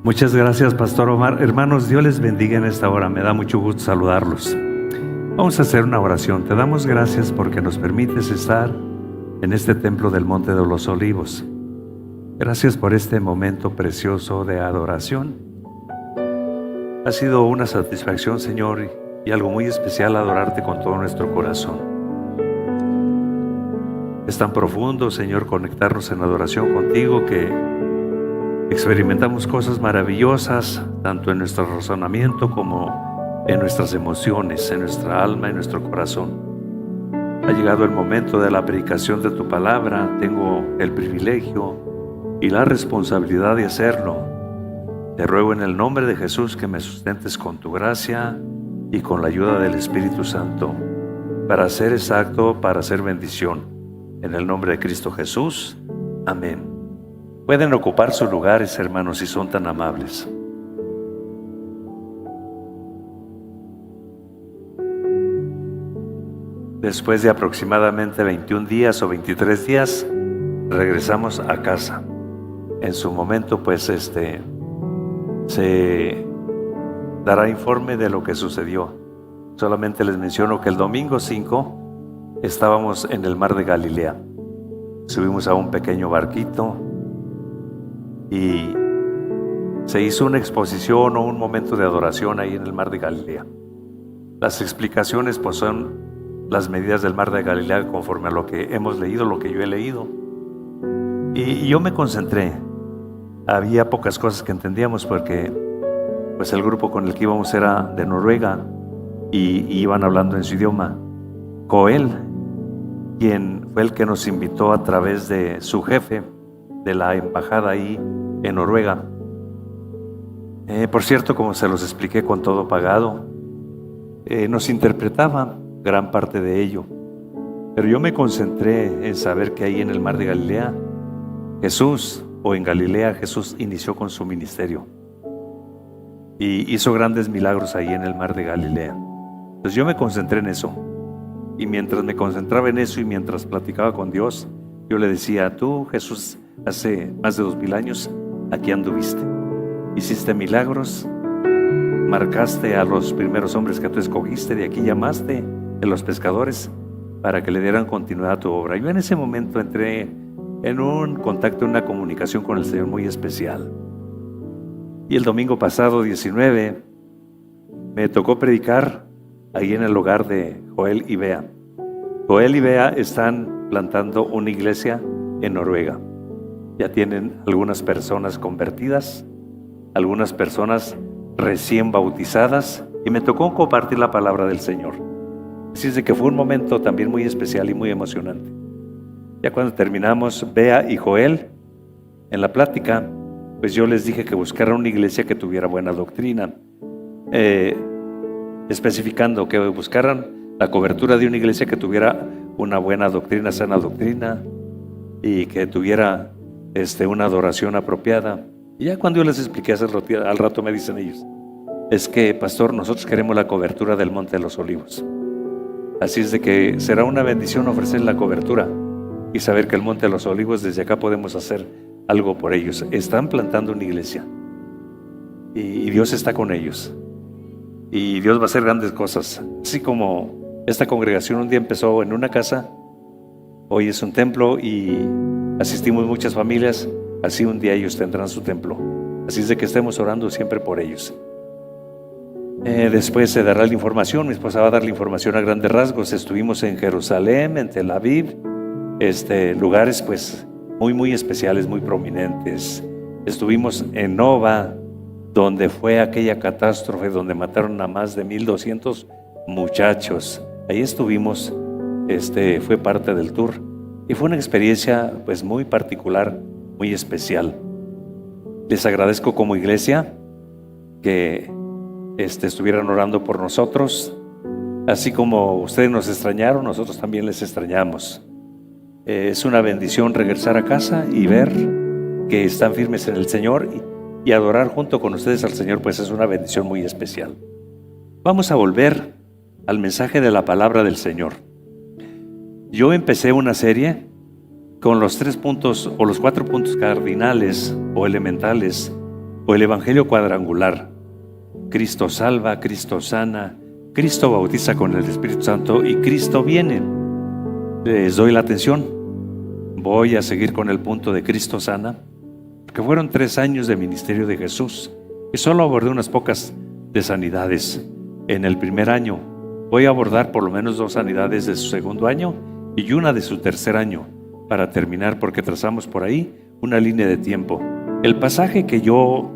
Muchas gracias, Pastor Omar. Hermanos, Dios les bendiga en esta hora. Me da mucho gusto saludarlos. Vamos a hacer una oración. Te damos gracias porque nos permites estar en este templo del Monte de los Olivos. Gracias por este momento precioso de adoración. Ha sido una satisfacción, Señor, y algo muy especial adorarte con todo nuestro corazón. Es tan profundo, Señor, conectarnos en adoración contigo que experimentamos cosas maravillosas, tanto en nuestro razonamiento como en nuestras emociones, en nuestra alma y nuestro corazón. Ha llegado el momento de la predicación de tu palabra. Tengo el privilegio y la responsabilidad de hacerlo. Te ruego en el nombre de Jesús que me sustentes con tu gracia y con la ayuda del Espíritu Santo para hacer exacto, para hacer bendición. En el nombre de Cristo Jesús. Amén. Pueden ocupar sus lugares, hermanos, si son tan amables. Después de aproximadamente 21 días o 23 días, regresamos a casa. En su momento, pues, se dará informe de lo que sucedió. Solamente les menciono que el domingo 5 estábamos en el mar de Galilea. Subimos a un pequeño barquito y se hizo una exposición o un momento de adoración ahí en el mar de Galilea. Las explicaciones pues son las medidas del mar de Galilea conforme a lo que hemos leído, lo que yo he leído. Y yo me concentré. Había pocas cosas que entendíamos porque pues el grupo con el que íbamos era de Noruega y iban hablando en su idioma. Joel, quien fue el que nos invitó a través de su jefe de la embajada ahí en Noruega. Por cierto, como se los expliqué, con todo pagado, nos interpretaba gran parte de ello. Pero yo me concentré en saber que ahí en el mar de Galilea, en Galilea, Jesús inició con su ministerio y hizo grandes milagros ahí en el mar de Galilea. Entonces yo me concentré en eso. Y mientras me concentraba en eso y mientras platicaba con Dios, yo le decía: tú, Jesús, hace más de 2000 años aquí anduviste, hiciste milagros, marcaste a los primeros hombres que tú escogiste, de aquí llamaste a los pescadores para que le dieran continuidad a tu obra. Yo en ese momento entré en un contacto, en una comunicación con el Señor muy especial. Y el domingo pasado, 19, me tocó predicar ahí en el hogar de Joel y Bea. Joel y Bea están plantando una iglesia en Noruega. Ya tienen algunas personas convertidas, algunas personas recién bautizadas, y me tocó compartir la palabra del Señor. Así es de que fue un momento también muy especial y muy emocionante. Ya cuando terminamos, Bea y Joel, en la plática, pues yo les dije que buscaran una iglesia que tuviera buena doctrina, especificando que buscaran la cobertura de una iglesia que tuviera una buena doctrina, sana doctrina, y que tuviera una adoración apropiada. Y ya cuando yo les expliqué al rato me dicen ellos: es que, pastor, nosotros queremos la cobertura del Monte de los Olivos. Así es de que será una bendición ofrecer la cobertura y saber que el Monte de los Olivos, desde acá podemos hacer algo por ellos. Están plantando una iglesia y Dios está con ellos, y Dios va a hacer grandes cosas. Así como esta congregación un día empezó en una casa, hoy es un templo y asistimos muchas familias. Así un día ellos tendrán su templo. Así es de que estemos orando siempre por ellos. Después se dará la información. Mi esposa va a dar la información a grandes rasgos. Estuvimos en Jerusalén, en Tel Aviv, lugares pues muy especiales, muy prominentes. Estuvimos en Nova, donde fue aquella catástrofe donde mataron a más de 1200 muchachos. Ahí estuvimos, fue parte del tour y fue una experiencia pues muy particular, muy especial. Les agradezco como iglesia que estuvieran orando por nosotros, así como ustedes nos extrañaron, nosotros también les extrañamos. Es una bendición regresar a casa y ver que están firmes en el Señor y adorar junto con ustedes al Señor, pues es una bendición muy especial. Vamos a volver al mensaje de la palabra del Señor. Yo empecé una serie con los 3 puntos o los 4 puntos cardinales o elementales o el evangelio cuadrangular. Cristo salva, Cristo sana, Cristo bautiza con el Espíritu Santo y Cristo viene. Les doy la atención. Voy a seguir con el punto de Cristo sana, porque fueron 3 años de ministerio de Jesús y solo abordé unas pocas de sanidades en el primer año. Voy a abordar por lo menos 2 sanidades de su segundo año y una de su tercer año para terminar, porque trazamos por ahí una línea de tiempo. El pasaje que yo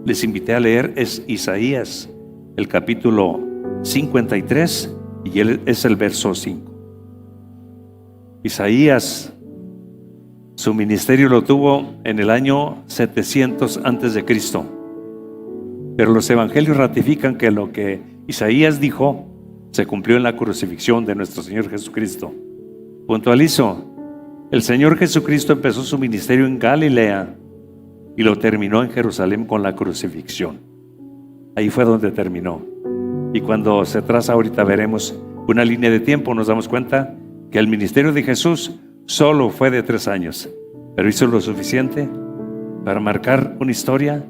les invité a leer es Isaías, el capítulo 53, y es el verso 5. Isaías, su ministerio lo tuvo en el año 700 antes de Cristo. Pero los evangelios ratifican que lo que Isaías dijo se cumplió en la crucifixión de nuestro Señor Jesucristo. Puntualizo, el Señor Jesucristo empezó su ministerio en Galilea y lo terminó en Jerusalén con la crucifixión. Ahí fue donde terminó. Y cuando se traza, ahorita veremos una línea de tiempo, nos damos cuenta que el ministerio de Jesús solo fue de 3 años, pero hizo lo suficiente para marcar una historia,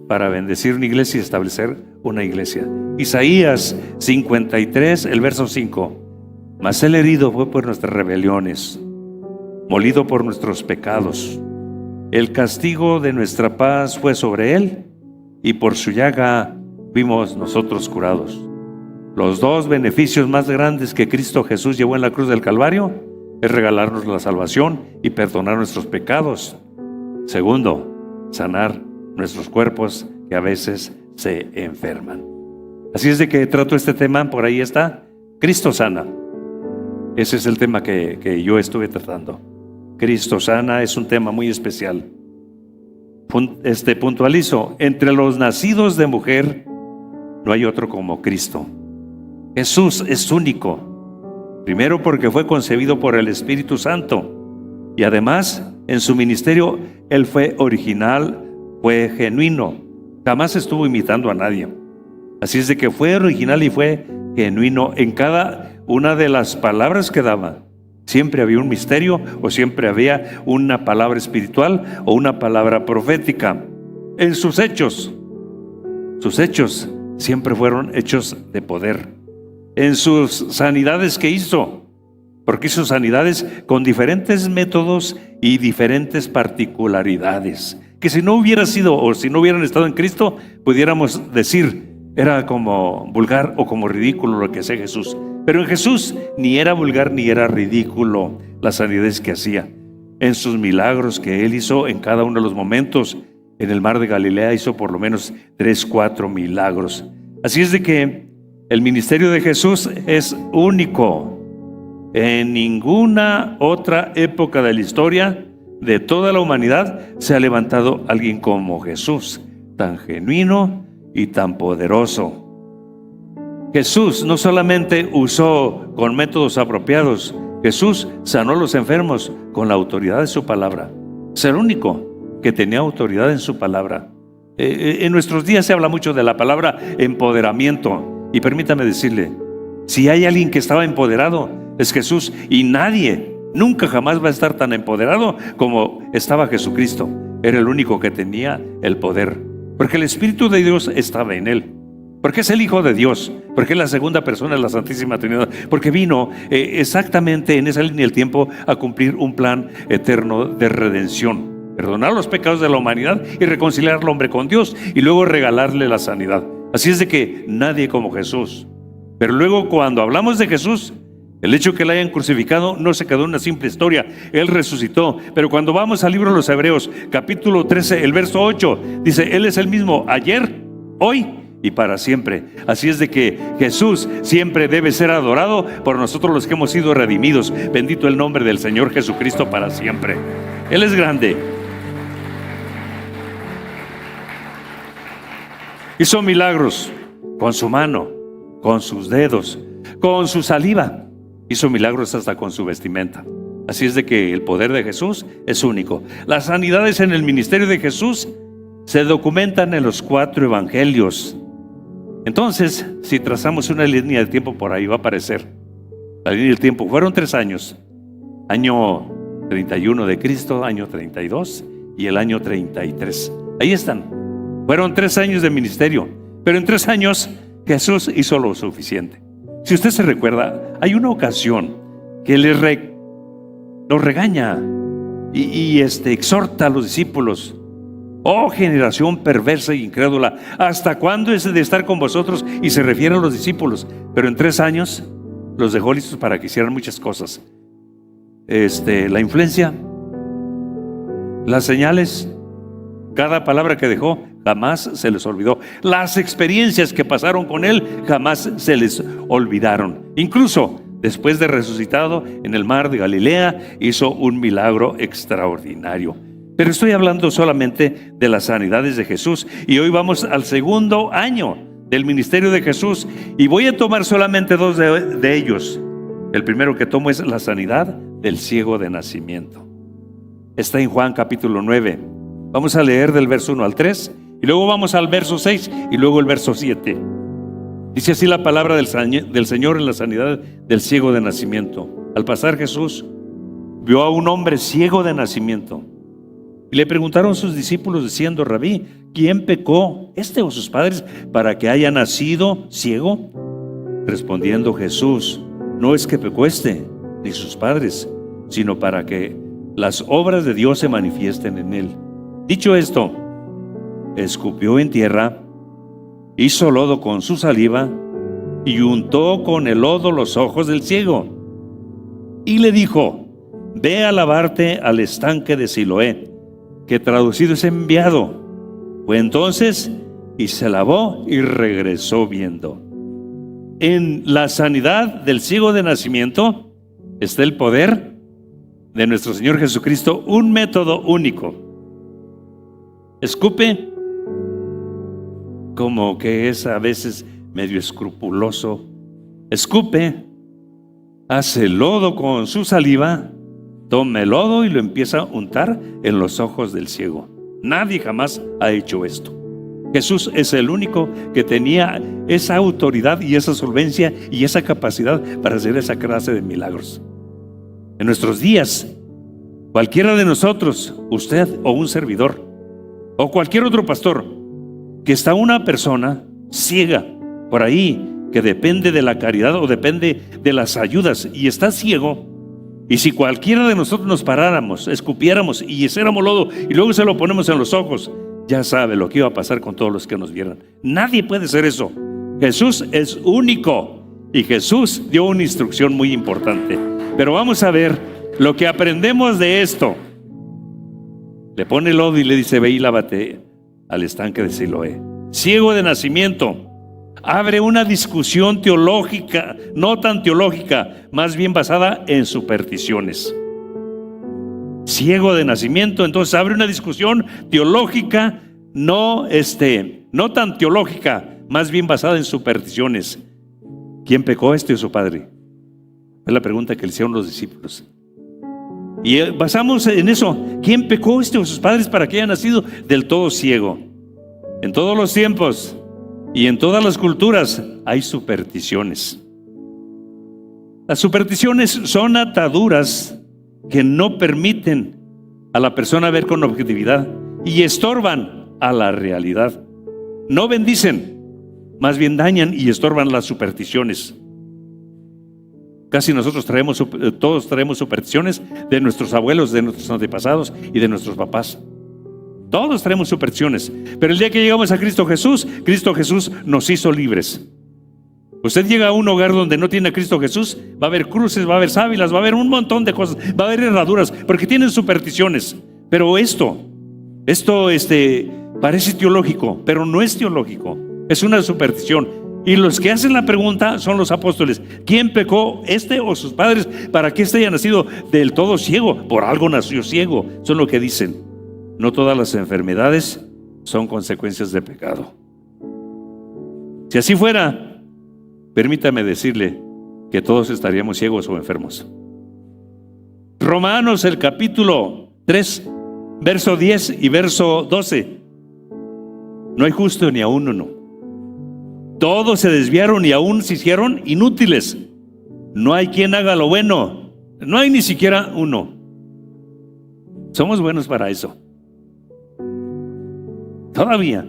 para bendecir una iglesia y establecer una iglesia. Isaías 53, el verso 5. Mas el herido fue por nuestras rebeliones, molido por nuestros pecados. El castigo de nuestra paz fue sobre él, y por su llaga fuimos nosotros curados. Los 2 beneficios más grandes que Cristo Jesús llevó en la cruz del Calvario es regalarnos la salvación y perdonar nuestros pecados. Segundo, sanar nuestros cuerpos que a veces se enferman. Así es de que trato este tema, por ahí está, Cristo sana. Ese es el tema que yo estuve tratando. Cristo sana es un tema muy especial. Puntualizo, entre los nacidos de mujer no hay otro como Cristo. Jesús es único, primero porque fue concebido por el Espíritu Santo y además en su ministerio Él fue original, fue genuino, jamás estuvo imitando a nadie. Así es de que fue original y fue genuino en cada una de las palabras que daba. Siempre había un misterio o siempre había una palabra espiritual o una palabra profética. En sus hechos siempre fueron hechos de poder. En sus sanidades que hizo, porque hizo sanidades con diferentes métodos y diferentes particularidades, que si no hubiera sido o si no hubieran estado en Cristo, pudiéramos decir, era como vulgar o como ridículo lo que hacía Jesús. Pero en Jesús ni era vulgar ni era ridículo las sanidades que hacía. En sus milagros que Él hizo en cada uno de los momentos, en el mar de Galilea hizo por lo menos 3, 4 milagros. Así es de que el ministerio de Jesús es único. En ninguna otra época de la historia de toda la humanidad se ha levantado alguien como Jesús, tan genuino y tan poderoso. Jesús no solamente usó con métodos apropiados, Jesús sanó a los enfermos con la autoridad de su palabra. Es el único que tenía autoridad en su palabra. En nuestros días se habla mucho de la palabra empoderamiento. Y permítame decirle, si hay alguien que estaba empoderado, es Jesús. Y nadie, nunca jamás va a estar tan empoderado como estaba Jesucristo. Era el único que tenía el poder, porque el Espíritu de Dios estaba en él. Porque es el Hijo de Dios, porque es la segunda persona de la Santísima Trinidad, porque vino exactamente en esa línea del tiempo a cumplir un plan eterno de redención, perdonar los pecados de la humanidad y reconciliar al hombre con Dios y luego regalarle la sanidad. Así es de que nadie como Jesús. Pero luego cuando hablamos de Jesús, el hecho que le hayan crucificado no se quedó en una simple historia, Él resucitó. Pero cuando vamos al libro de los Hebreos, capítulo 13, el verso 8, dice, Él es el mismo ayer, hoy y para siempre. Así es de que Jesús siempre debe ser adorado por nosotros los que hemos sido redimidos. Bendito el nombre del Señor Jesucristo para siempre. Él es grande. Hizo milagros con su mano, con sus dedos, con su saliva. Hizo milagros hasta con su vestimenta. Así es de que el poder de Jesús es único. Las sanidades en el ministerio de Jesús se documentan en los 4 evangelios. Entonces, si trazamos una línea de tiempo, por ahí va a aparecer la línea del tiempo. Fueron 3 años. Año 31 de Cristo, año 32 y el año 33. Ahí están. Fueron 3 años de ministerio, pero en 3 años Jesús hizo lo suficiente. Si usted se recuerda, hay una ocasión que los regaña y exhorta a los discípulos. Oh, generación perversa e incrédula, ¿hasta cuándo es de estar con vosotros? Y se refiere a los discípulos, pero en 3 años los dejó listos para que hicieran muchas cosas. La influencia, las señales, cada palabra que dejó jamás se les olvidó. Las experiencias que pasaron con él jamás se les olvidaron. Incluso después de resucitado en el mar de Galilea, hizo un milagro extraordinario. Pero estoy hablando solamente de las sanidades de Jesús, y hoy vamos al segundo año del ministerio de Jesús, y voy a tomar solamente 2 de ellos. El primero que tomo es la sanidad del ciego de nacimiento. Está en Juan capítulo 9. Vamos a leer del verso 1 al 3, y luego vamos al verso 6 y luego el verso 7. Dice así la palabra del Señor en la sanidad del ciego de nacimiento. Al pasar Jesús vio a un hombre ciego de nacimiento, y le preguntaron sus discípulos diciendo: Rabí, ¿quién pecó, este o sus padres, para que haya nacido ciego? Respondiendo Jesús: no es que pecó este ni sus padres, sino para que las obras de Dios se manifiesten en él. Dicho esto, escupió en tierra, hizo lodo con su saliva y untó con el lodo los ojos del ciego. Y le dijo: ve a lavarte al estanque de Siloé, que traducido es enviado. Fue entonces y se lavó y regresó viendo. En la sanidad del ciego de nacimiento está el poder de nuestro Señor Jesucristo, un método único. Escupe, como que es a veces medio escrupuloso. Escupe, hace lodo con su saliva, toma el lodo y lo empieza a untar en los ojos del ciego. Nadie jamás ha hecho esto. Jesús es el único que tenía esa autoridad y esa solvencia y esa capacidad para hacer esa clase de milagros. En nuestros días, cualquiera de nosotros, usted o un servidor, o cualquier otro pastor, que está una persona ciega por ahí, que depende de la caridad o depende de las ayudas y está ciego, y si cualquiera de nosotros nos paráramos, escupiéramos y hiciéramos lodo y luego se lo ponemos en los ojos, ya sabe lo que iba a pasar con todos los que nos vieran. Nadie puede hacer eso. Jesús es único y Jesús dio una instrucción muy importante. Pero vamos a ver lo que aprendemos de esto. Le pone lodo y le dice: ve y lávate al estanque de Siloé. Ciego de nacimiento. Abre una discusión teológica, no tan teológica, más bien basada en supersticiones. Ciego de nacimiento, entonces abre una discusión teológica, no tan teológica, más bien basada en supersticiones. ¿Quién pecó, este o su padre? Es la pregunta que le hicieron los discípulos. Y basamos en eso. ¿Quién pecó, este o sus padres, para que haya nacido del todo ciego? En todos los tiempos y en todas las culturas hay supersticiones. Las supersticiones son ataduras que no permiten a la persona ver con objetividad y estorban a la realidad. No bendicen, más bien dañan y estorban las supersticiones. Casi todos traemos supersticiones de nuestros abuelos, de nuestros antepasados y de nuestros papás. Todos traemos supersticiones, pero el día que llegamos a Cristo Jesús nos hizo libres. Usted llega a un hogar donde no tiene a Cristo Jesús, va a haber cruces, va a haber sábilas, va a haber un montón de cosas, va a haber herraduras, porque tienen supersticiones. Pero esto parece teológico, pero no es teológico, es una superstición. Y los que hacen la pregunta son los apóstoles: ¿quién pecó, este o sus padres, para que haya nacido del todo ciego? Por algo nació ciego, son lo que dicen. No todas las enfermedades son consecuencias de pecado. Si así fuera, permítame decirle que todos estaríamos ciegos o enfermos. Romanos, el capítulo 3, verso 10 y verso 12. No hay justo ni aún uno. Todos se desviaron y aún se hicieron inútiles. No hay quien haga lo bueno. No hay ni siquiera uno. Somos buenos para eso. Todavía.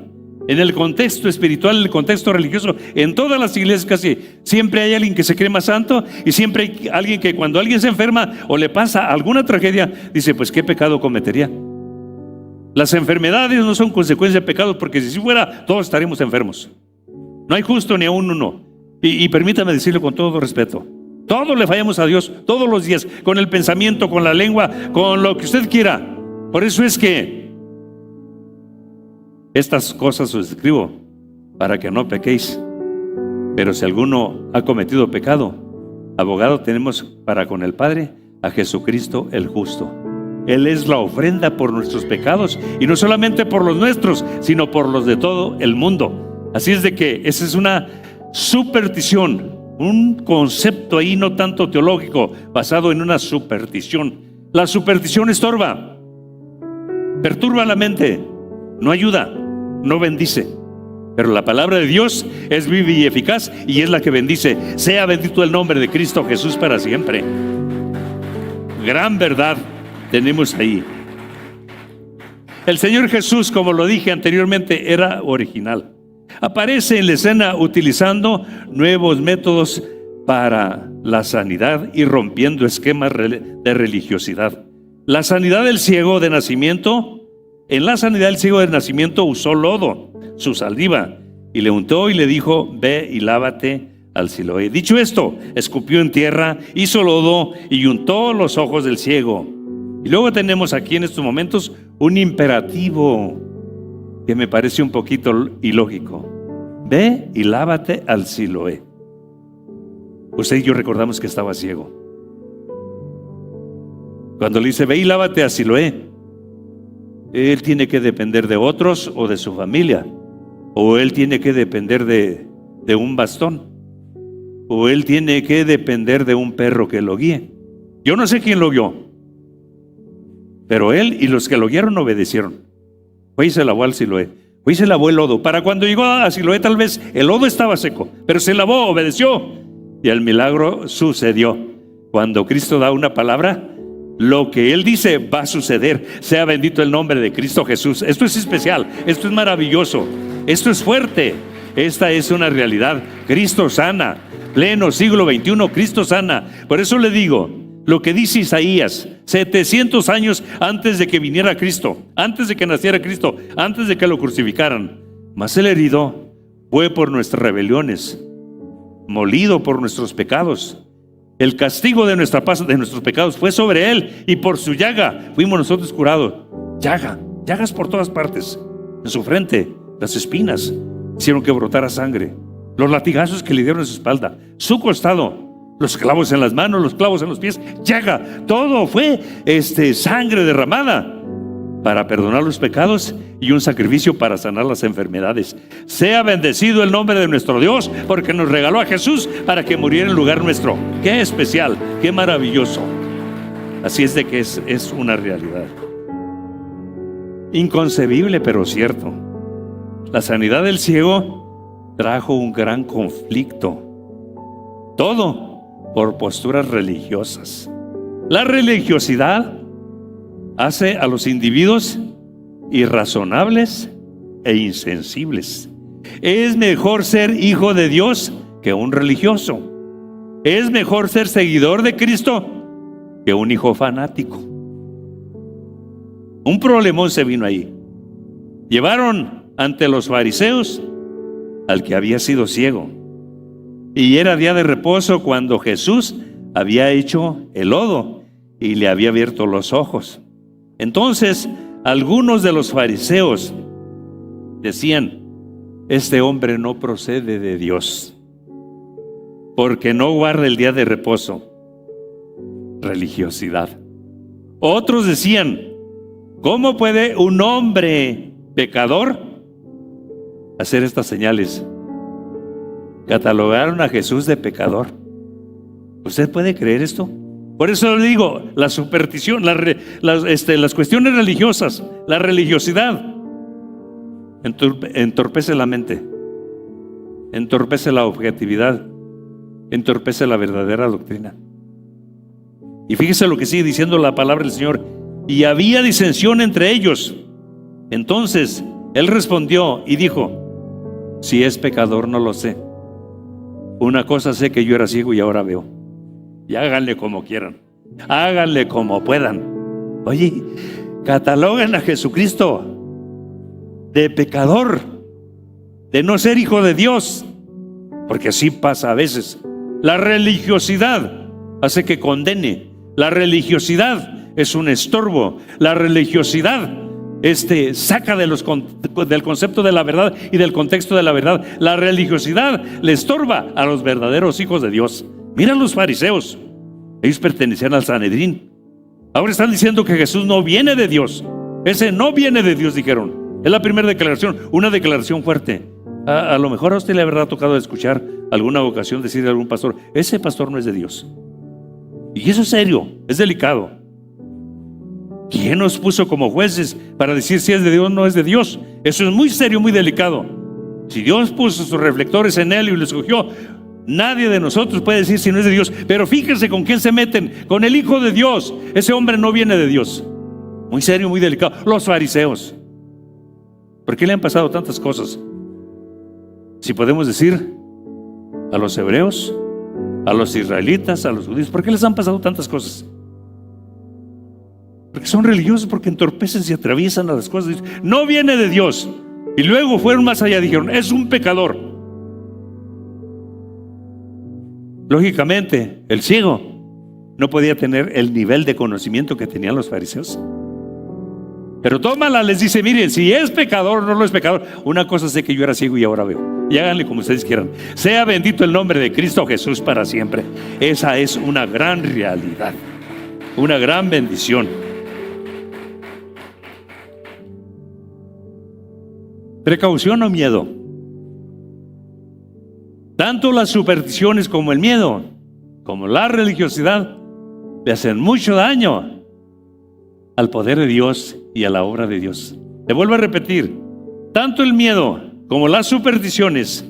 En el contexto espiritual, en el contexto religioso, en todas las iglesias casi siempre hay alguien que se cree más santo, y siempre hay alguien que cuando alguien se enferma o le pasa alguna tragedia, dice, pues ¿qué pecado cometería? Las enfermedades no son consecuencia de pecados, porque si fuera, todos estaríamos enfermos. No hay justo ni aún uno. Y permítame decirlo con todo respeto, todos le fallamos a Dios todos los días, con el pensamiento, con la lengua, con lo que usted quiera. Por eso es que estas cosas os escribo para que no pequéis. Pero si alguno ha cometido pecado, abogado tenemos para con el Padre, a Jesucristo el justo. Él es la ofrenda por nuestros pecados, y no solamente por los nuestros, sino por los de todo el mundo. Así es de que esa es una superstición, un concepto ahí no tanto teológico, basado en una superstición. La superstición estorba, perturba la mente, no ayuda, no bendice. Pero la palabra de Dios es viva y eficaz, y es la que bendice. Sea bendito el nombre de Cristo Jesús para siempre. Gran verdad tenemos ahí. El Señor Jesús, como lo dije anteriormente, era original. Aparece en la escena utilizando nuevos métodos para la sanidad y rompiendo esquemas de religiosidad. La sanidad del ciego de nacimiento, en la sanidad del ciego de nacimiento usó lodo, su saliva, y le untó y le dijo, ve y lávate al Siloé. Dicho esto, escupió en tierra, hizo lodo y untó los ojos del ciego. Y luego tenemos aquí en estos momentos un imperativo que me parece un poquito ilógico. Ve y lávate al Siloé. Usted y yo recordamos que estaba ciego. Cuando le dice, ve y lávate al Siloé, él tiene que depender de otros o de su familia, o él tiene que depender de un bastón, o él tiene que depender de un perro que lo guíe. Yo no sé quién lo guió, pero él y los que lo guiaron obedecieron. Fue y se lavó al Siloé, fue y se lavó el lodo. Para cuando llegó a Siloé, tal vez el lodo estaba seco, pero se lavó, obedeció, y el milagro sucedió. Cuando Cristo da una palabra, lo que Él dice va a suceder. Sea bendito el nombre de Cristo Jesús. Esto es especial, esto es maravilloso, esto es fuerte. Esta es una realidad. Cristo sana, pleno siglo XXI, Cristo sana. Por eso le digo, lo que dice Isaías, 700 años antes de que viniera Cristo, antes de que naciera Cristo, antes de que lo crucificaran. Mas el herido fue por nuestras rebeliones, molido por nuestros pecados. El castigo de nuestra paz, de nuestros pecados, fue sobre Él, y por su llaga fuimos nosotros curados. Llagas por todas partes. En su frente, las espinas hicieron que brotara sangre. Los latigazos que le dieron en su espalda, su costado, los clavos en las manos, los clavos en los pies, llaga. Todo fue sangre derramada para perdonar los pecados y un sacrificio para sanar las enfermedades. Sea bendecido el nombre de nuestro Dios, porque nos regaló a Jesús para que muriera en lugar nuestro. Qué especial, qué maravilloso. Así es de que es una realidad inconcebible, pero cierto. La sanidad del ciego trajo un gran conflicto, todo por posturas religiosas. La religiosidad hace a los individuos irrazonables e insensibles. Es mejor ser hijo de Dios que un religioso. Es mejor ser seguidor de Cristo que un hijo fanático. Un problemón se vino ahí. Llevaron ante los fariseos al que había sido ciego, y era día de reposo cuando Jesús había hecho el lodo y le había abierto los ojos. Entonces algunos de los fariseos decían, este hombre no procede de Dios, porque no guarda el día de reposo. Religiosidad. Otros decían, ¿cómo puede un hombre pecador hacer estas señales? Catalogaron a Jesús de pecador. ¿Usted puede creer esto? Por eso le digo, la superstición, las cuestiones religiosas, la religiosidad entorpece la mente, entorpece la objetividad, entorpece la verdadera doctrina. Y fíjese lo que sigue diciendo la palabra del Señor. Y había disensión entre ellos. Entonces Él respondió y dijo, Si es pecador, no lo sé. Una cosa sé, que yo era ciego y ahora veo. Y háganle como quieran, háganle como puedan. Oye, cataloguen a Jesucristo de pecador, de no ser hijo de Dios, porque así pasa a veces. La religiosidad hace que condene. La religiosidad es un estorbo. La religiosidad saca del concepto de la verdad y del contexto de la verdad. La religiosidad le estorba a los verdaderos hijos de Dios. Mira los fariseos, ellos pertenecían al Sanedrín. Ahora están diciendo que Jesús no viene de Dios. Ese no viene de Dios, dijeron. Es la primera declaración, una declaración fuerte. A lo mejor a usted le habrá tocado escuchar alguna ocasión decirle a algún pastor: ese pastor no es de Dios. Y eso es serio, es delicado. ¿Quién nos puso como jueces para decir si es de Dios o no es de Dios? Eso es muy serio, muy delicado. Si Dios puso sus reflectores en él y lo escogió, nadie de nosotros puede decir si no es de Dios. Pero fíjense con quién se meten: con el Hijo de Dios. Ese hombre no viene de Dios. Muy serio, muy delicado. Los fariseos, ¿por qué le han pasado tantas cosas? Si podemos decir, a los hebreos, a los israelitas, a los judíos, ¿por qué les han pasado tantas cosas? Porque son religiosos, porque entorpecen y atraviesan a las cosas. No viene de Dios. Y luego fueron más allá, dijeron: es un pecador. Lógicamente, el ciego no podía tener el nivel de conocimiento que tenían los fariseos. Pero tómala, les dice: miren, si es pecador o no lo es pecador, una cosa sé, que yo era ciego y ahora veo. Y háganle como ustedes quieran. Sea bendito el nombre de Cristo Jesús para siempre. Esa es una gran realidad, una gran bendición. Precaución o miedo. Tanto las supersticiones como el miedo, como la religiosidad, le hacen mucho daño al poder de Dios y a la obra de Dios. Te vuelvo a repetir: tanto el miedo como las supersticiones,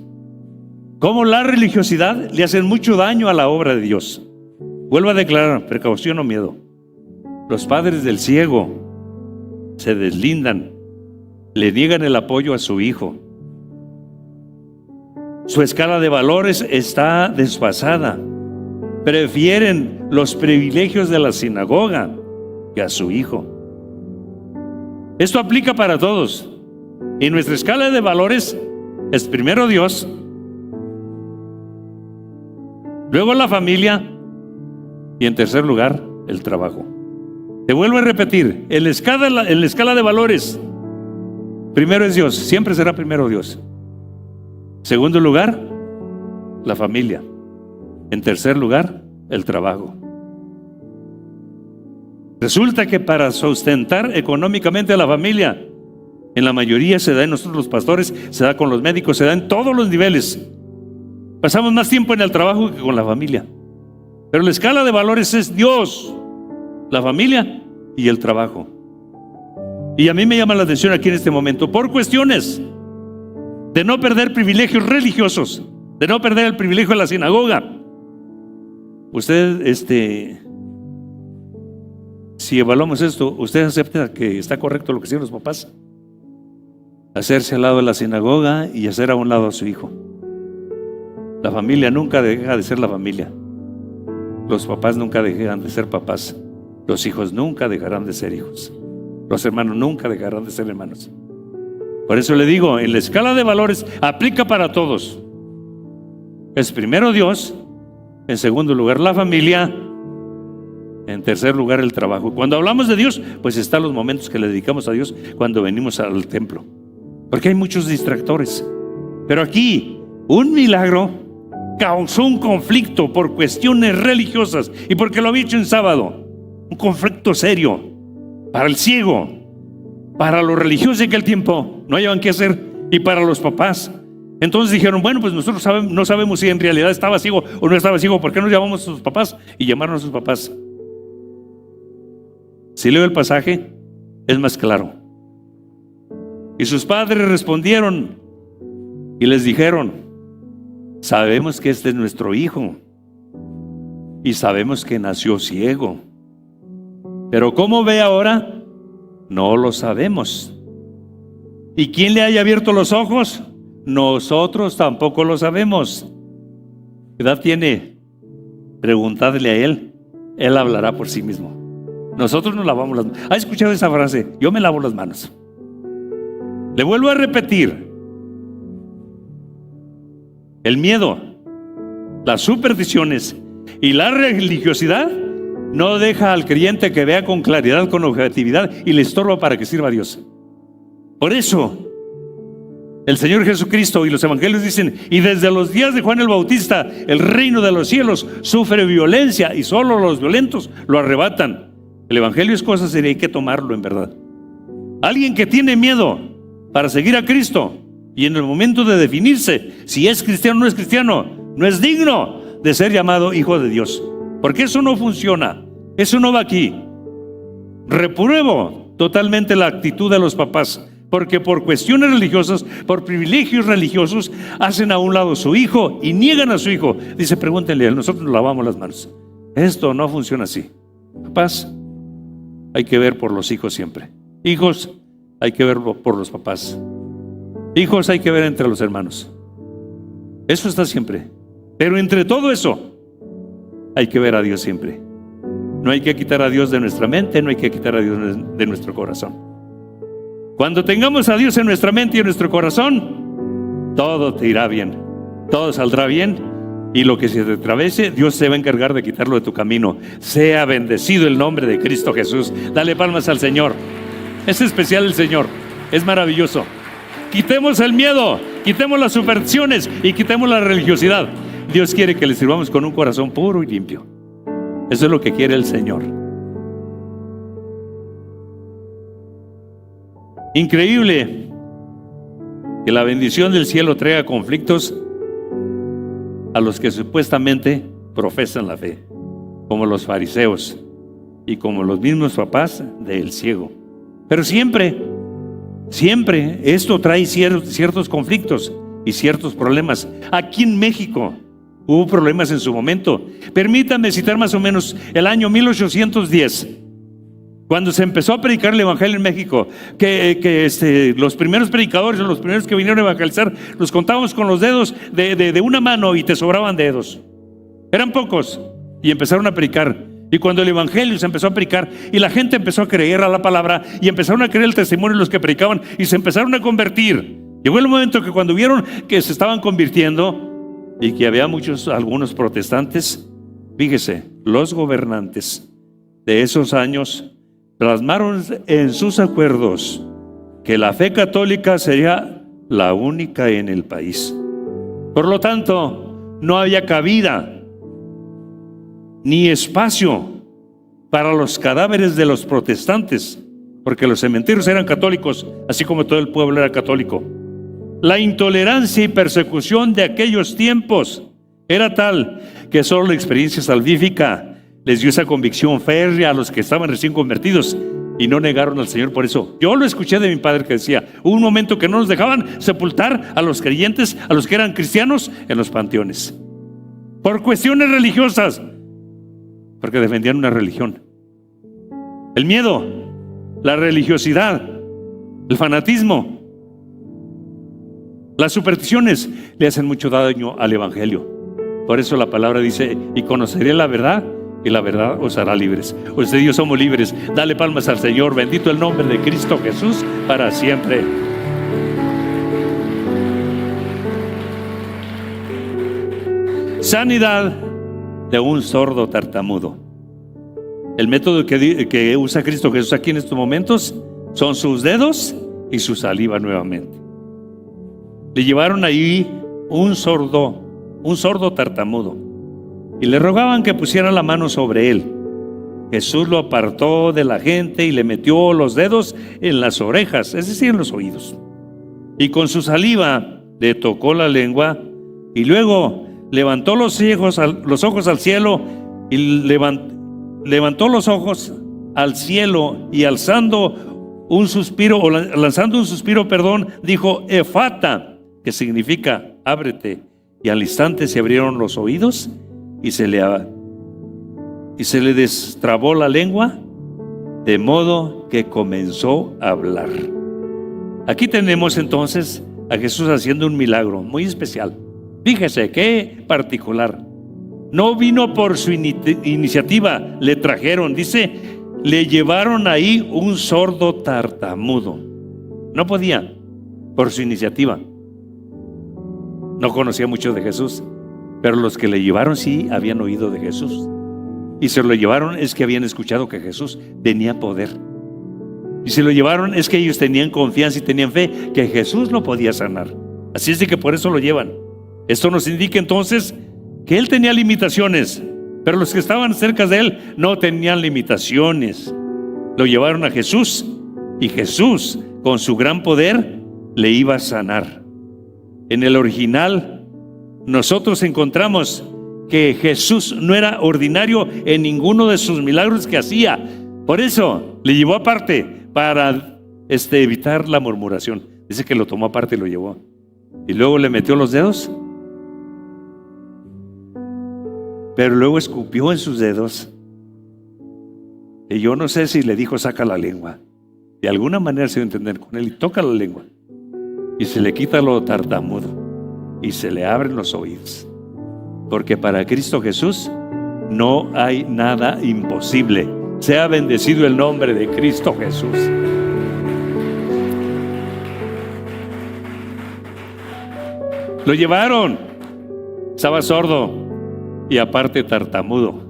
como la religiosidad, le hacen mucho daño a la obra de Dios. Vuelvo a declarar: precaución o miedo. Los padres del ciego se deslindan, le niegan el apoyo a su hijo. Su escala de valores está desfasada. Prefieren los privilegios de la sinagoga que a su hijo. Esto aplica para todos. Y nuestra escala de valores es primero Dios, luego la familia y en tercer lugar el trabajo. Te vuelvo a repetir: en la escala de valores, primero es Dios, siempre será primero Dios. Segundo lugar, la familia. En tercer lugar, el trabajo. Resulta que para sustentar económicamente a la familia, en la mayoría se da en nosotros los pastores, se da con los médicos, se da en todos los niveles. Pasamos más tiempo en el trabajo que con la familia. Pero la escala de valores es Dios, la familia y el trabajo. Y a mí me llama la atención aquí en este momento, por cuestiones de no perder privilegios religiosos, de no perder el privilegio de la sinagoga. Usted, si evaluamos esto, ¿usted acepta que está correcto lo que hicieron los papás? Hacerse al lado de la sinagoga y hacer a un lado a su hijo. La familia nunca deja de ser la familia. Los papás nunca dejan de ser papás. Los hijos nunca dejarán de ser hijos. Los hermanos nunca dejarán de ser hermanos. Por eso le digo, en la escala de valores aplica para todos. Es primero Dios, en segundo lugar la familia, en tercer lugar el trabajo. Cuando hablamos de Dios, pues están los momentos que le dedicamos a Dios cuando venimos al templo, porque hay muchos distractores. Pero aquí un milagro causó un conflicto por cuestiones religiosas y porque lo había hecho en sábado. Un conflicto serio para el ciego, para los religiosos de aquel tiempo, no hallaban qué hacer, y para los papás. Entonces dijeron: bueno, pues nosotros no sabemos si en realidad estaba ciego o no estaba ciego. ¿Por qué no llamamos a sus papás? Y llamaron a sus papás. Si leo el pasaje, es más claro. Y sus padres respondieron y les dijeron: sabemos que este es nuestro hijo y sabemos que nació ciego, pero cómo ve ahora, no lo sabemos. ¿Y quién le haya abierto los ojos? Nosotros tampoco lo sabemos. ¿Qué edad tiene? Preguntadle a él. Él hablará por sí mismo. Nosotros nos lavamos las manos. ¿Ha escuchado esa frase? Yo me lavo las manos. Le vuelvo a repetir. El miedo, las supersticiones y la religiosidad no deja al creyente que vea con claridad, con objetividad, y le estorba para que sirva a Dios. Por eso el Señor Jesucristo y los evangelios dicen: y desde los días de Juan el Bautista el reino de los cielos sufre violencia y solo los violentos lo arrebatan. El evangelio es cosa seria, hay que tomarlo en verdad. Alguien que tiene miedo para seguir a Cristo y en el momento de definirse si es cristiano o no es cristiano, no es digno de ser llamado hijo de Dios, porque eso no funciona, eso no va aquí. Repruebo totalmente la actitud de los papás, porque por cuestiones religiosas, por privilegios religiosos, hacen a un lado su hijo y niegan a su hijo. Dice: pregúntenle a él, nosotros nos lavamos las manos. Esto no funciona así. Papás, hay que ver por los hijos siempre. Hijos, hay que ver por los papás. Hijos, hay que ver entre los hermanos. Eso está siempre. Pero entre todo eso, hay que ver a Dios siempre. No hay que quitar a Dios de nuestra mente, no hay que quitar a Dios de nuestro corazón. Cuando tengamos a Dios en nuestra mente y en nuestro corazón, todo te irá bien, todo saldrá bien, y lo que se te atravese, Dios se va a encargar de quitarlo de tu camino. Sea bendecido el nombre de Cristo Jesús. Dale palmas al Señor. Es especial el Señor, es maravilloso. Quitemos el miedo, quitemos las supersticiones y quitemos la religiosidad. Dios quiere que le sirvamos con un corazón puro y limpio. Eso es lo que quiere el Señor. Increíble que la bendición del cielo traiga conflictos a los que supuestamente profesan la fe, como los fariseos y como los mismos papás del ciego. Pero siempre esto trae ciertos conflictos y ciertos problemas. Aquí en México hubo problemas en su momento. Permítanme citar más o menos el año 1810, cuando se empezó a predicar el evangelio en México, que los primeros predicadores, los primeros que vinieron a evangelizar, los contábamos con los dedos de una mano y te sobraban dedos. Eran pocos y empezaron a predicar. Y cuando el evangelio se empezó a predicar y la gente empezó a creer a la palabra y empezaron a creer el testimonio de los que predicaban y se empezaron a convertir, llegó el momento que cuando vieron que se estaban convirtiendo y que había algunos protestantes, fíjese, los gobernantes de esos años plasmaron en sus acuerdos que la fe católica sería la única en el país. Por lo tanto, no había cabida ni espacio para los cadáveres de los protestantes, porque los cementerios eran católicos, así como todo el pueblo era católico. La intolerancia y persecución de aquellos tiempos era tal que solo la experiencia salvífica les dio esa convicción férrea a los que estaban recién convertidos y no negaron al Señor por eso. Yo lo escuché de mi padre que decía: hubo un momento que no nos dejaban sepultar a los creyentes, a los que eran cristianos, en los panteones, por cuestiones religiosas, porque defendían una religión. El miedo, la religiosidad, el fanatismo, las supersticiones le hacen mucho daño al evangelio. Por eso la palabra dice: y conoceré la verdad, y la verdad os hará libres. Usted y yo somos libres. Dale palmas al Señor. Bendito el nombre de Cristo Jesús para siempre. Sanidad de un sordo tartamudo. El método que usa Cristo Jesús aquí en estos momentos son sus dedos y su saliva nuevamente. Le llevaron ahí un sordo tartamudo y le rogaban que pusiera la mano sobre él. Jesús lo apartó de la gente y le metió los dedos en las orejas, es decir, en los oídos, y con su saliva le tocó la lengua, y luego levantó los ojos al cielo y levantó los ojos al cielo y lanzando un suspiro, dijo: Efata, que significa ábrete. Y al instante se abrieron los oídos y se le destrabó la lengua, de modo que comenzó a hablar. Aquí tenemos entonces a Jesús haciendo un milagro muy especial. Fíjese qué particular. No vino por su iniciativa, le trajeron, dice, le llevaron ahí un sordo tartamudo. No podía, por su iniciativa. No conocía mucho de Jesús, pero los que le llevaron sí habían oído de Jesús. Y se lo llevaron es que habían escuchado que Jesús tenía poder. Y se lo llevaron es que ellos tenían confianza y tenían fe que Jesús lo podía sanar. Así es de que por eso lo llevan. Esto nos indica entonces que él tenía limitaciones, pero los que estaban cerca de él no tenían limitaciones. Lo llevaron a Jesús y Jesús, con su gran poder, le iba a sanar. En el original, nosotros encontramos que Jesús no era ordinario en ninguno de sus milagros que hacía. Por eso le llevó aparte para evitar la murmuración. Dice que lo tomó aparte y lo llevó. Y luego le metió los dedos. Pero luego escupió en sus dedos. Y yo no sé si le dijo saca la lengua. De alguna manera se dio a entender con él y toca la lengua. Y se le quita lo tartamudo. Y se le abren los oídos. Porque para Cristo Jesús no hay nada imposible. Sea bendecido el nombre de Cristo Jesús. Lo llevaron. Estaba sordo y aparte tartamudo.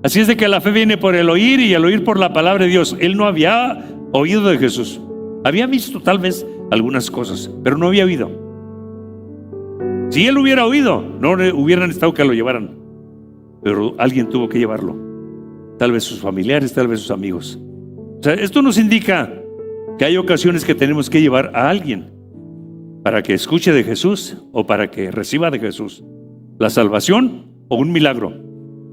Así es de que la fe viene por el oír y el oír por la palabra de Dios. Él no había oído de Jesús. Había visto tal vez algunas cosas, pero no había oído. Si él hubiera oído, no hubieran estado que lo llevaran. Pero alguien tuvo que llevarlo. Tal vez sus familiares, tal vez sus amigos. O sea, esto nos indica que hay ocasiones que tenemos que llevar a alguien para que escuche de Jesús o para que reciba de Jesús la salvación o un milagro.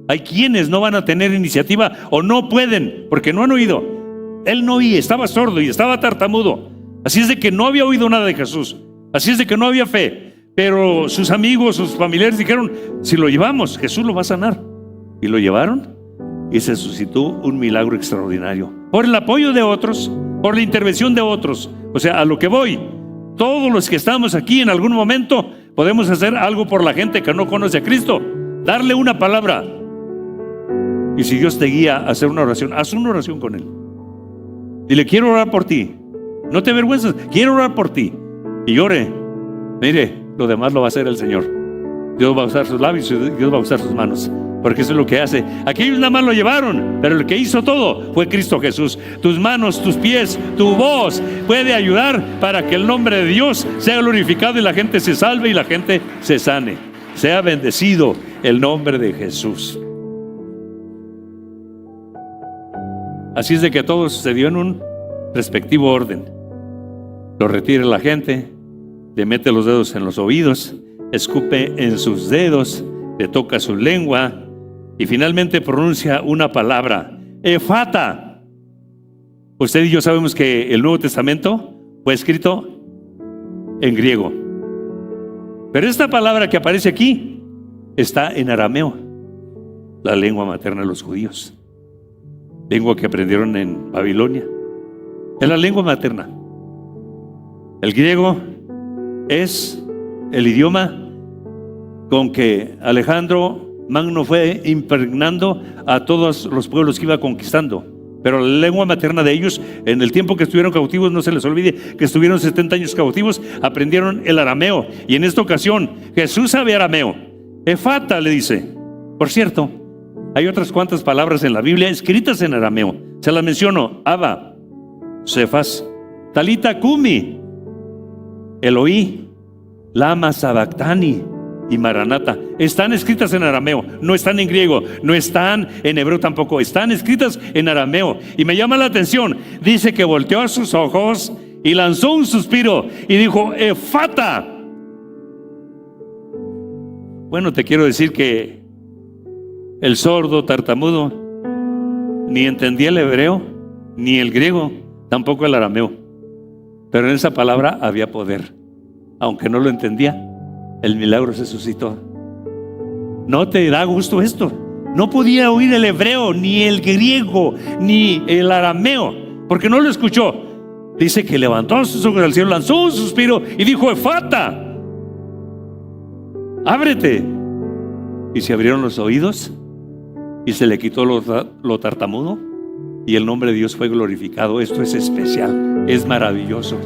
Hay quienes no van a tener iniciativa o no pueden porque no han oído. Él no oía, estaba sordo y estaba tartamudo. Así es de que no había oído nada de Jesús. Así es de que no había fe. Pero sus amigos, sus familiares dijeron, si lo llevamos, Jesús lo va a sanar. Y lo llevaron y se suscitó un milagro extraordinario. Por el apoyo de otros, por la intervención de otros. O sea, a lo que voy, todos los que estamos aquí en algún momento podemos hacer algo por la gente que no conoce a Cristo. Darle una palabra. Y si Dios te guía a hacer una oración, haz una oración con Él. Dile, quiero orar por ti. No te avergüences, quiero orar por ti. Y ore. Mire, lo demás lo va a hacer el Señor. Dios va a usar sus labios y Dios va a usar sus manos. Porque eso es lo que hace. Aquellos nada más lo llevaron, pero el que hizo todo fue Cristo Jesús. Tus manos, tus pies, tu voz puede ayudar para que el nombre de Dios sea glorificado y la gente se salve y la gente se sane. Sea bendecido el nombre de Jesús. Así es de que todo sucedió en un respectivo orden. Lo retira la gente, le mete los dedos en los oídos, escupe en sus dedos, le toca su lengua y finalmente pronuncia una palabra, Efata. Usted y yo sabemos que el Nuevo Testamento fue escrito en griego, pero esta palabra que aparece aquí está en arameo, la lengua materna de los judíos, lengua que aprendieron en Babilonia. Es la lengua materna. El griego es el idioma con que Alejandro Magno fue impregnando a todos los pueblos que iba conquistando. Pero la lengua materna de ellos, en el tiempo que estuvieron cautivos, no se les olvide que estuvieron 70 años cautivos, aprendieron el arameo. Y en esta ocasión Jesús sabe arameo. Efata le dice. Por cierto, hay otras cuantas palabras en la Biblia escritas en arameo. Se las menciono: Abba, Cefas, Talita Kumi, Eloí, Lama Sabactani y Maranata. Están escritas en arameo, no están en griego, no están en hebreo tampoco, están escritas en arameo. Y me llama la atención, dice que volteó a sus ojos y lanzó un suspiro y dijo, Efata. Bueno, te quiero decir que el sordo tartamudo ni entendía el hebreo ni el griego, tampoco el arameo, pero en esa palabra había poder. Aunque no lo entendía, el milagro se suscitó. ¿No te da gusto esto? No podía oír el hebreo, ni el griego, ni el arameo, porque no lo escuchó. Dice que levantó sus ojos al cielo, lanzó un suspiro y dijo: Efata, ábrete. Y se abrieron los oídos y se le quitó lo tartamudo y el nombre de Dios fue glorificado. Esto es especial, es maravilloso.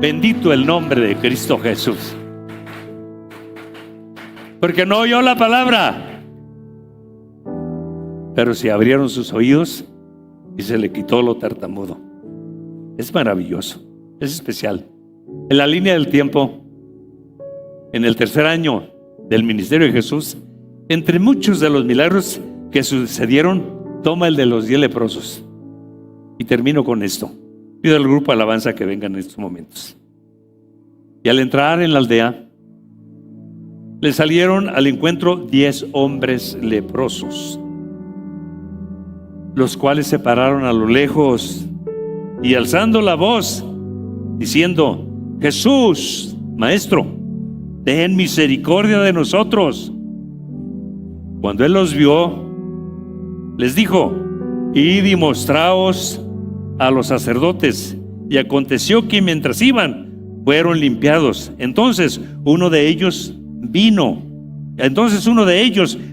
Bendito el nombre de Cristo Jesús. Porque no oyó la palabra, pero se abrieron sus oídos y se le quitó lo tartamudo. Es maravilloso, es especial. En la línea del tiempo, en el tercer año del ministerio de Jesús, entre muchos de los milagros que sucedieron, toma el de los 10 leprosos. Y termino con esto. Pido al grupo de alabanza que vengan en estos momentos. Y al entrar en la aldea, le salieron al encuentro 10 hombres leprosos, los cuales se pararon a lo lejos y alzando la voz, diciendo: Jesús, Maestro, ten misericordia de nosotros. Cuando él los vio, les dijo: id y mostraos a los sacerdotes. Y aconteció que mientras iban, fueron limpiados. Entonces uno de ellos,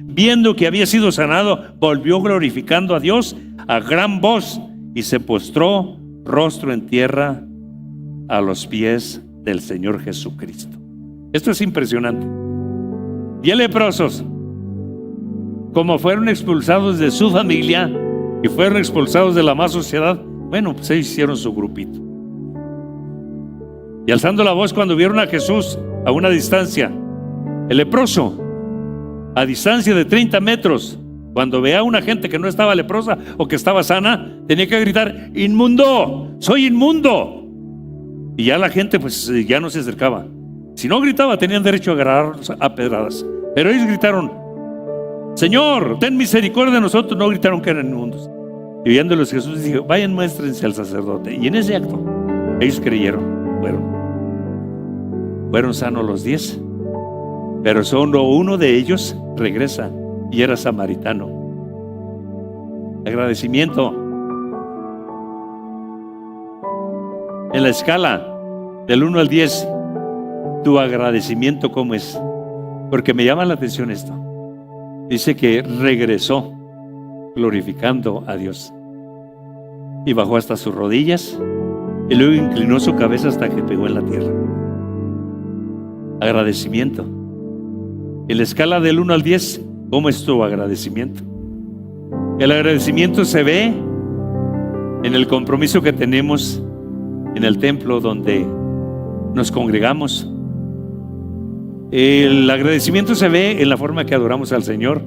viendo que había sido sanado, volvió glorificando a Dios a gran voz y se postró rostro en tierra a los pies del Señor Jesucristo. Esto es impresionante. 10 leprosos, como fueron expulsados de su familia y fueron expulsados de la más sociedad, bueno, pues ellos hicieron su grupito. Y alzando la voz, cuando vieron a Jesús a una distancia, el leproso, a distancia de 30 metros, cuando veía a una gente que no estaba leprosa o que estaba sana, tenía que gritar: inmundo, soy inmundo. Y ya la gente pues ya no se acercaba. Si no gritaba, tenían derecho a agarrarlos a pedradas. Pero ellos gritaron: Señor, ten misericordia de nosotros. No gritaron que eran inmundos. Y viéndolos, Jesús dijo: vayan, muéstrense al sacerdote. Y en ese acto ellos creyeron. Fueron sanos los 10, pero solo uno de ellos regresa, y era samaritano. Agradecimiento. En la escala del 1 al 10, tu agradecimiento, ¿cómo es? Porque me llama la atención esto. Dice que regresó glorificando a Dios y bajó hasta sus rodillas y luego inclinó su cabeza hasta que pegó en la tierra. Agradecimiento. En la escala del 1 al 10, ¿cómo es tu agradecimiento? El agradecimiento se ve en el compromiso que tenemos en el templo donde nos congregamos. El agradecimiento se ve en la forma que adoramos al Señor.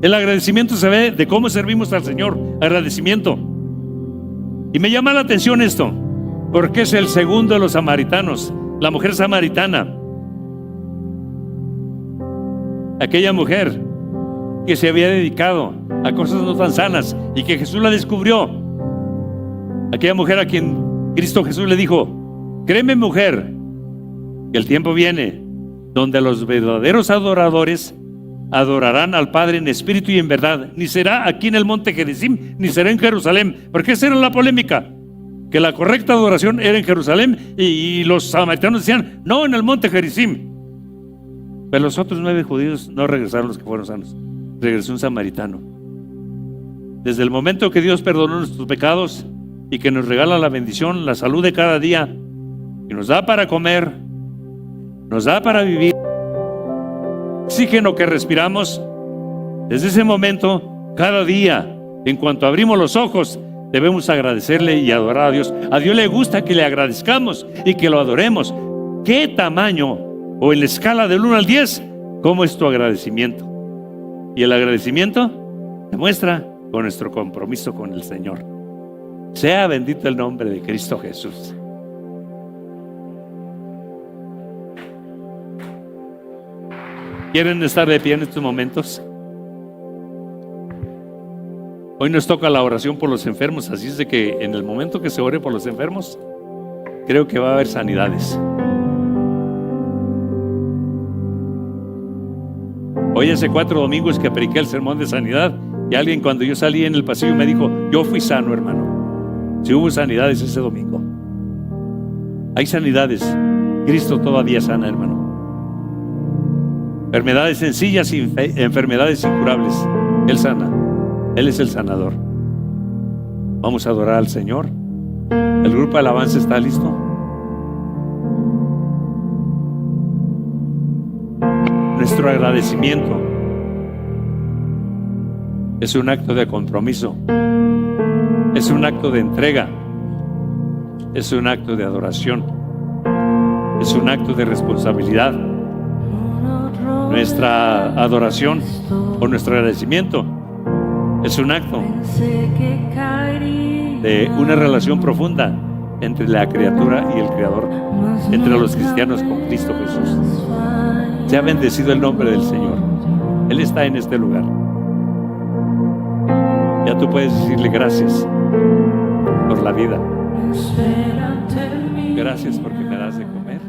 El agradecimiento se ve de cómo servimos al Señor. Agradecimiento. Y me llama la atención esto, porque es el segundo de los samaritanos, la mujer samaritana. Aquella mujer que se había dedicado a cosas no tan sanas y que Jesús la descubrió. Aquella mujer a quien Cristo Jesús le dijo: créeme, mujer, que el tiempo viene donde los verdaderos adoradores adorarán al Padre en espíritu y en verdad. Ni será aquí en el monte Gerizim, ni será en Jerusalén. Porque esa era la polémica, que la correcta adoración era en Jerusalén y los samaritanos decían: no, en el monte Gerizim. Pero los otros 9 judíos no regresaron, los que fueron sanos. Regresó un samaritano. Desde el momento que Dios perdonó nuestros pecados y que nos regala la bendición, la salud de cada día, y nos da para comer, nos da para vivir, oxígeno que respiramos, desde ese momento, cada día, en cuanto abrimos los ojos, debemos agradecerle y adorar a Dios. A Dios le gusta que le agradezcamos y que lo adoremos. ¿Qué tamaño, o en la escala del 1 al 10, cómo es tu agradecimiento? Y el agradecimiento se muestra con nuestro compromiso con el Señor. Sea bendito el nombre de Cristo Jesús. ¿Quieren estar de pie en estos momentos? Hoy nos toca la oración por los enfermos, así es de que en el momento que se ore por los enfermos, creo que va a haber sanidades. Hoy hace 4 domingos que prediqué el sermón de sanidad y alguien, cuando yo salí en el pasillo, me dijo: yo fui sano, hermano. Si hubo sanidades ese domingo. Hay sanidades. Cristo todavía sana, hermano. Enfermedades sencillas y enfermedades incurables. Él sana. Él es el sanador. Vamos a adorar al Señor. El grupo de alabanza está listo. Nuestro agradecimiento es un acto de compromiso, es un acto de entrega, es un acto de adoración, es un acto de responsabilidad. Nuestra adoración o nuestro agradecimiento es un acto de una relación profunda entre la criatura y el Creador, entre los cristianos con Cristo Jesús. Sea bendecido el nombre del Señor. Él está en este lugar. Ya tú puedes decirle gracias por la vida. Gracias porque me das de comer.